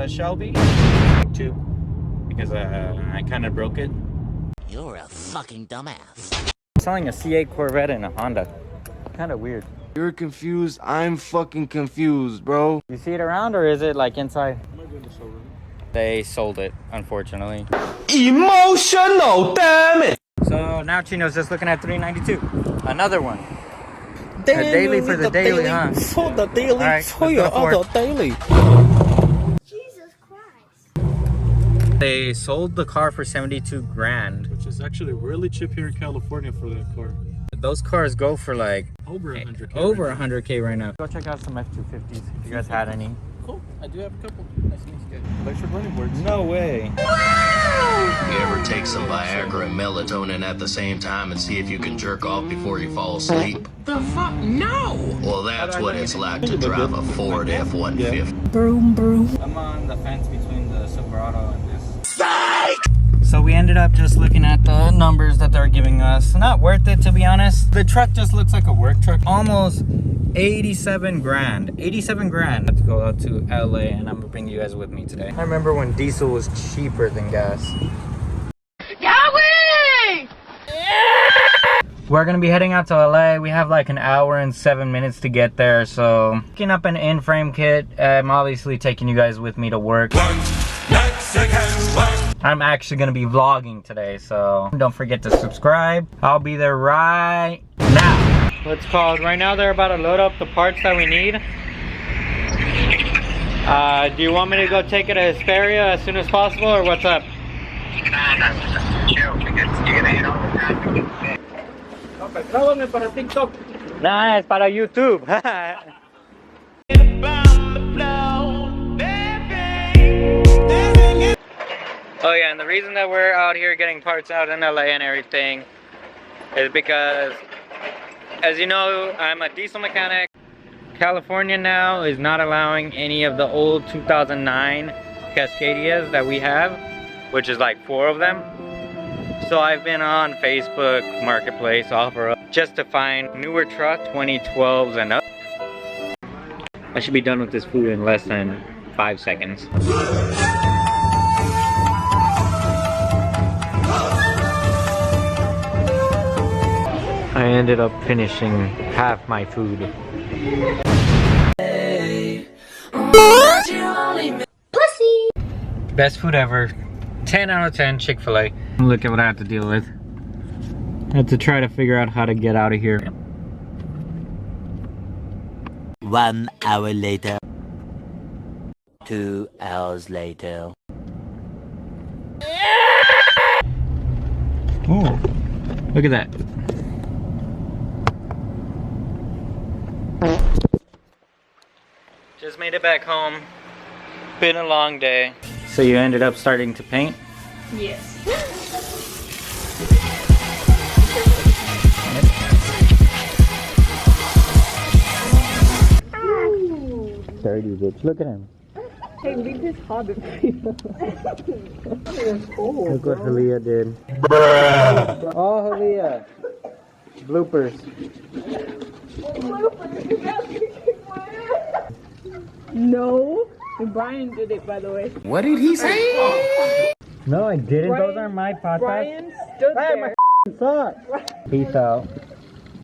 Shelby. Too. Because I kind of broke it. You're a fucking dumbass. Selling a C8 Corvette and a Honda. Kind of weird. You're confused. I'm fucking confused, bro. You see it around, or is it like inside? They sold it, unfortunately. Emotional, damn it! So now Chino's just looking at $392. Another one. A daily for the daily, huh? For the daily, All right, for your other daily. Jesus Christ. They sold the car for 72 grand. Which is actually really cheap here in California for that car. Those cars go for like Over 100K. over 100K right now. Go check out some F250s if you guys had any. Cool. I do have a couple. Nice to meet you. Electric running boards. No way. You ever take some Viagra and melatonin at the same time and see if you can jerk off before you fall asleep? The fuck? No! Well, that's what it's like to drive a Ford F-150. Broom, broom. I'm on the fence between the Silverado and this. So we ended up just looking at the numbers that they're giving us. Not worth it, to be honest. The truck just looks like a work truck. Almost 87 grand. 87 grand. I have to go out to LA and I'm gonna bring you guys with me today. I remember when diesel was cheaper than gas. Yahweh! We're gonna be heading out to LA. We have like an hour and 7 minutes to get there. So picking up an in-frame kit. I'm obviously taking you guys with me to work. I'm actually gonna be vlogging today, so don't forget to subscribe. I'll be there right now. What's called? Right now they're about to load up the parts that we need. Do you want me to go take it to Hesperia as soon as possible, or what's up? Nah, it's para YouTube. Oh yeah, and the reason that we're out here getting parts out in LA and everything is because, as you know, I'm a diesel mechanic. California now is not allowing any of the old 2009 Cascadias that we have, which is like 4 of them. So I've been on Facebook Marketplace, OfferUp, just to find newer truck 2012s and up. I should be done with this food in less than 5 seconds. I ended up finishing half my food. Pussy. Best food ever. 10 out of 10 Chick-fil-A. Look at what I have to deal with. I have to try to figure out how to get out of here. 1 hour later. 2 hours later. Ooh, look at that. Just made it back home. Been a long day. So you ended up starting to paint? Yes. Dirty bitch. Look at him. Hey, leave this hobby. Look what Halia did. Bruh. Oh, Halia. Bloopers. No. Brian did it, by the way. What did he say? No, I didn't. Brian- Those are my podcasts. Brian stood there. Peace out.